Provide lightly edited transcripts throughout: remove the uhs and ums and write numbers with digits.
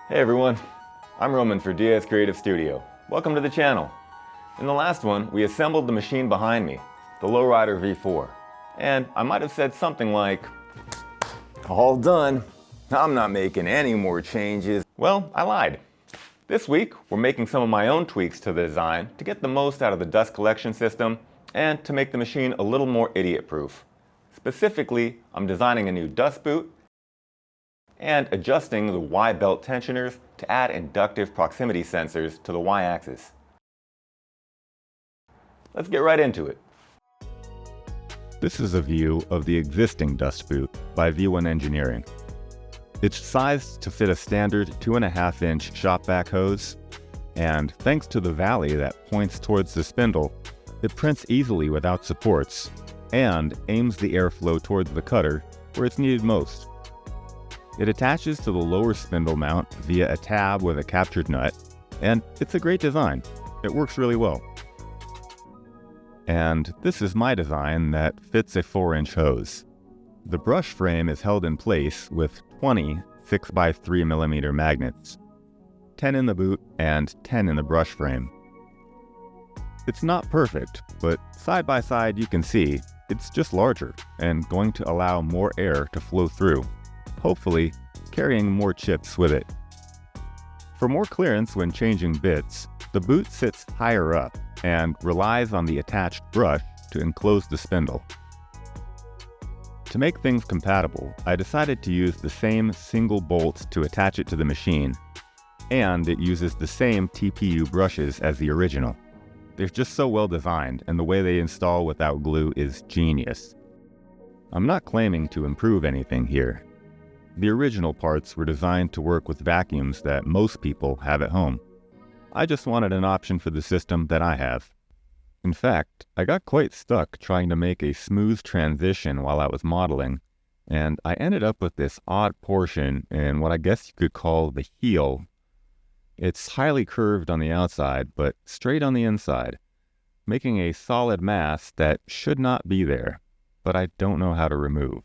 Hey everyone, I'm Roman for DS Creative Studio. Welcome to the channel. In the last one, we assembled the machine behind me, the Lowrider V4. And I might have said something like, all done, I'm not making any more changes. Well, I lied. This week, we're making some of my own tweaks to the design to get the most out of the dust collection system and to make the machine a little more idiot-proof. Specifically, I'm designing a new dust boot and adjusting the Y belt tensioners to add inductive proximity sensors to the Y-axis. Let's get right into it. This is a view of the existing dust boot by V1 Engineering. It's sized to fit a standard 2.5-inch shop-vac hose, and thanks to the valley that points towards the spindle, it prints easily without supports and aims the airflow towards the cutter where it's needed most. It attaches to the lower spindle mount via a tab with a captured nut, and it's a great design. It works really well. And this is my design that fits a 4-inch hose. The brush frame is held in place with 20 6x3mm magnets, 10 in the boot and 10 in the brush frame. It's not perfect, but side by side you can see it's just larger and going to allow more air to flow through, hopefully carrying more chips with it. For more clearance when changing bits, the boot sits higher up and relies on the attached brush to enclose the spindle. To make things compatible, I decided to use the same single bolt to attach it to the machine, and it uses the same TPU brushes as the original. They're just so well designed, and the way they install without glue is genius. I'm not claiming to improve anything here. The original parts were designed to work with vacuums that most people have at home. I just wanted an option for the system that I have. In fact, I got quite stuck trying to make a smooth transition while I was modeling, and I ended up with this odd portion in what I guess you could call the heel. It's highly curved on the outside, but straight on the inside, making a solid mass that should not be there, but I don't know how to remove.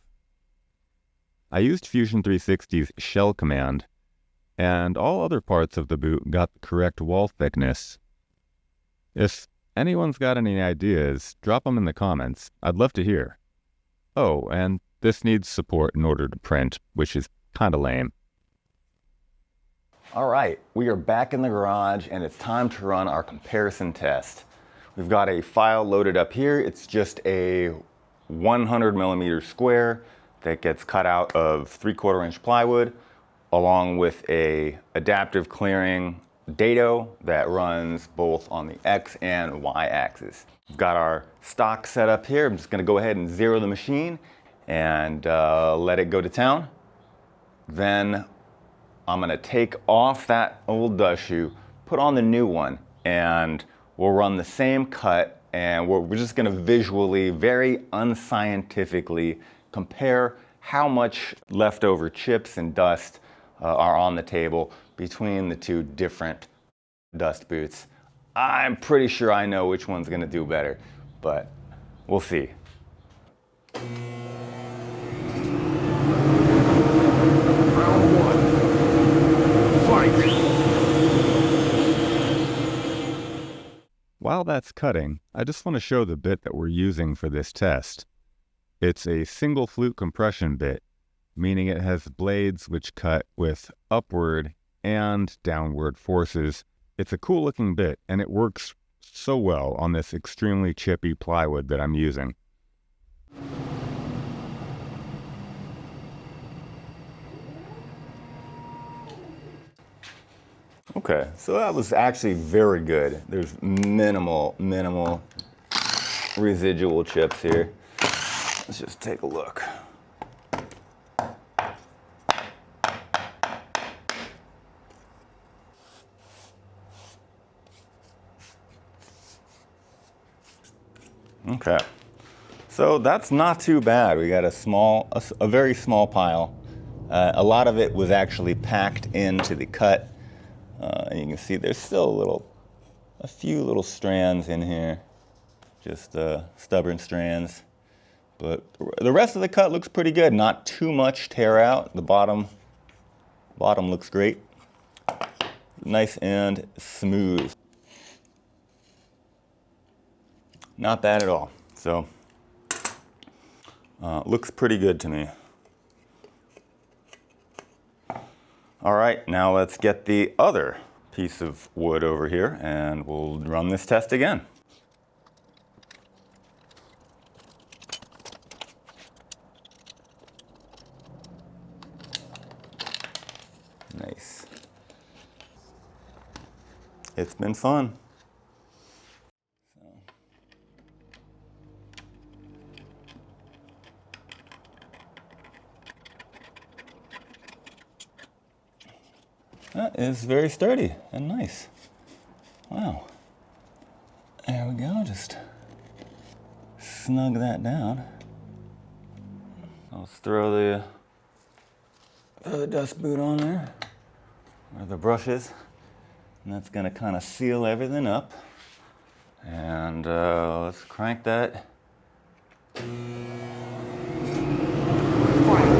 I used Fusion 360's shell command, and all other parts of the boot got the correct wall thickness. If anyone's got any ideas, drop them in the comments. I'd love to hear. Oh, and this needs support in order to print, which is kinda lame. All right, we are back in the garage and it's time to run our comparison test. We've got a file loaded up here. It's just a 100mm square that gets cut out of 3/4-inch plywood, along with a adaptive clearing dado that runs both on the X and Y axis. We've got our stock set up here. I'm just gonna go ahead and zero the machine and let it go to town. Then I'm gonna take off that old dust shoe, put on the new one, and we'll run the same cut, and we're just gonna visually, very unscientifically, compare how much leftover chips and dust are on the table between the two different dust boots. I'm pretty sure I know which one's gonna do better, but we'll see. Round one. Fight! While that's cutting, I just want to show the bit that we're using for this test. It's a single flute compression bit, meaning it has blades which cut with upward and downward forces. It's a cool looking bit and it works so well on this extremely chippy plywood that I'm using. Okay, so that was actually very good. There's minimal residual chips here. Let's just take a look. Okay, so that's not too bad. We got a very small pile. A lot of it was actually packed into the cut. And you can see there's still a few little strands in here, just stubborn strands. But the rest of the cut looks pretty good. Not too much tear out. The bottom looks great. nice and smooth. Not bad at all. So, looks pretty good to me. All right, now let's get the other piece of wood over here and we'll run this test again. Nice. It's been fun. That is very sturdy and nice. Wow. There we go, just snug that down. I'll throw the dust boot on there, where the brush is. And that's gonna kind of seal everything up. And let's crank that. Final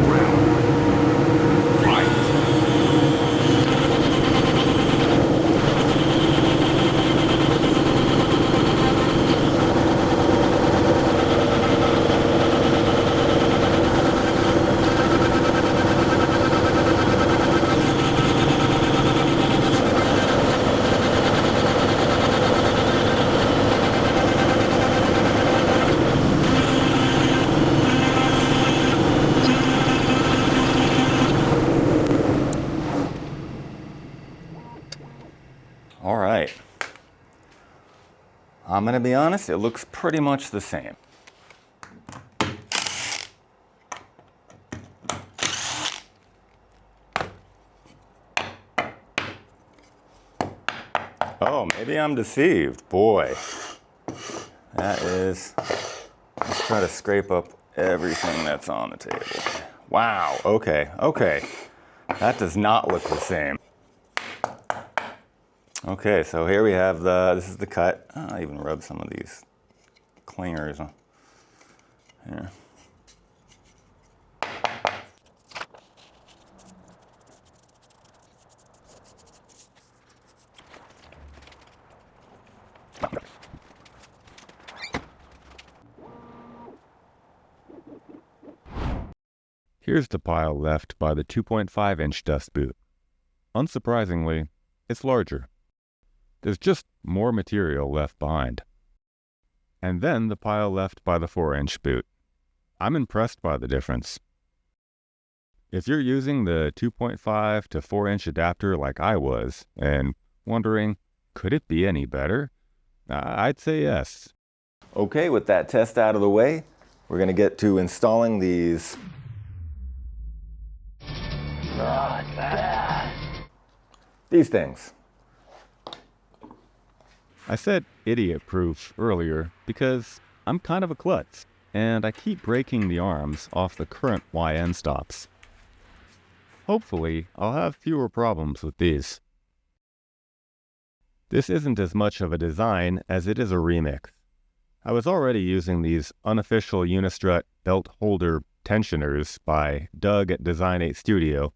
round. Fight! All right. I'm gonna be honest, it looks pretty much the same. Oh, maybe I'm deceived. Boy, that is, let's try to scrape up everything that's on the table. Wow, okay. That does not look the same. Okay, so here we have this is the cut. I'll even rub some of these clingers on here. Here's the pile left by the 2.5-inch dust boot. Unsurprisingly, it's larger. There's just more material left behind. And then the pile left by the 4-inch boot. I'm impressed by the difference. If you're using the 2.5 to 4-inch adapter like I was, and wondering, could it be any better? I'd say yes. Okay, with that test out of the way, we're going to get to installing these things. I said idiot-proof earlier because I'm kind of a klutz, and I keep breaking the arms off the current YN stops. Hopefully, I'll have fewer problems with these. This isn't as much of a design as it is a remix. I was already using these unofficial Unistrut belt holder tensioners by Doug at Design 8 Studio,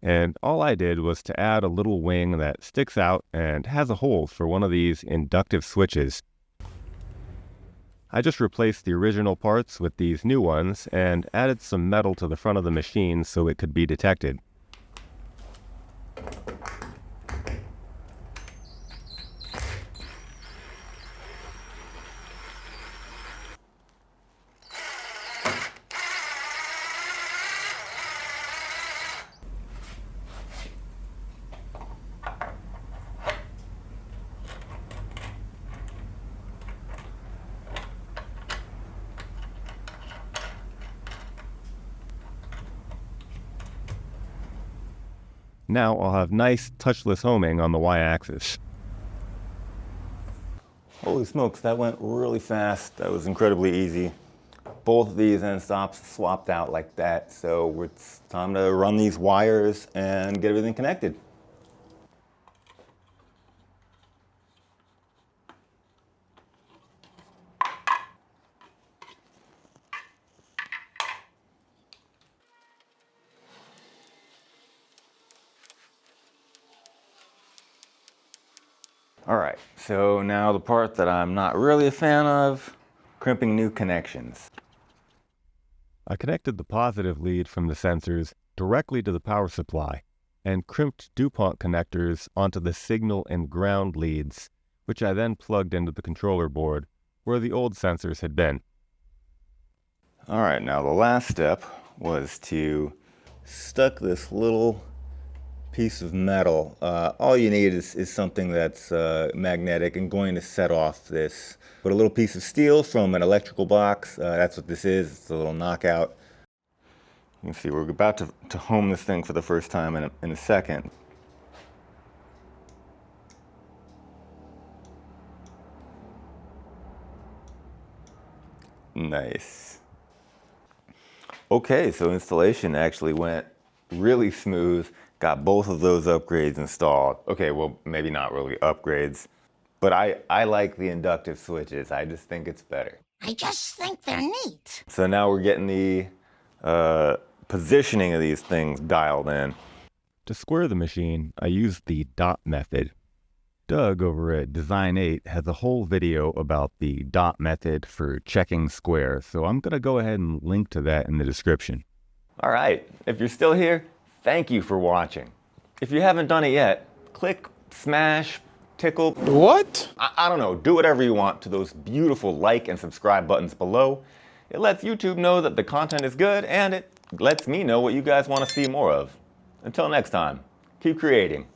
and all I did was to add a little wing that sticks out and has a hole for one of these inductive switches. I just replaced the original parts with these new ones and added some metal to the front of the machine so it could be detected. Now I'll have nice touchless homing on the y-axis. Holy smokes, that went really fast. That was incredibly easy. Both of these end stops swapped out like that, so it's time to run these wires and get everything connected. All right, so now the part that I'm not really a fan of, crimping new connections. I connected the positive lead from the sensors directly to the power supply and crimped DuPont connectors onto the signal and ground leads, which I then plugged into the controller board where the old sensors had been. All right, now the last step was to stuck this little piece of metal. All you need is something that's magnetic and going to set off this. Put a little piece of steel from an electrical box. That's what this is. It's a little knockout. You can see we're about to home this thing for the first time in a second. Nice. Okay, so installation actually went really smooth. Got both of those upgrades installed. Okay, well, maybe not really upgrades, but I like the inductive switches. I just think it's better. I just think they're neat. So now we're getting the positioning of these things dialed in. To square the machine, I used the dot method. Doug over at Design 8 has a whole video about the dot method for checking square, so I'm going to go ahead and link to that in the description. All right, if you're still here, thank you for watching. If you haven't done it yet, click, smash, tickle. What? I don't know, do whatever you want to those beautiful like and subscribe buttons below. It lets YouTube know that the content is good, and it lets me know what you guys want to see more of. Until next time, keep creating.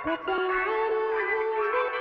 That's a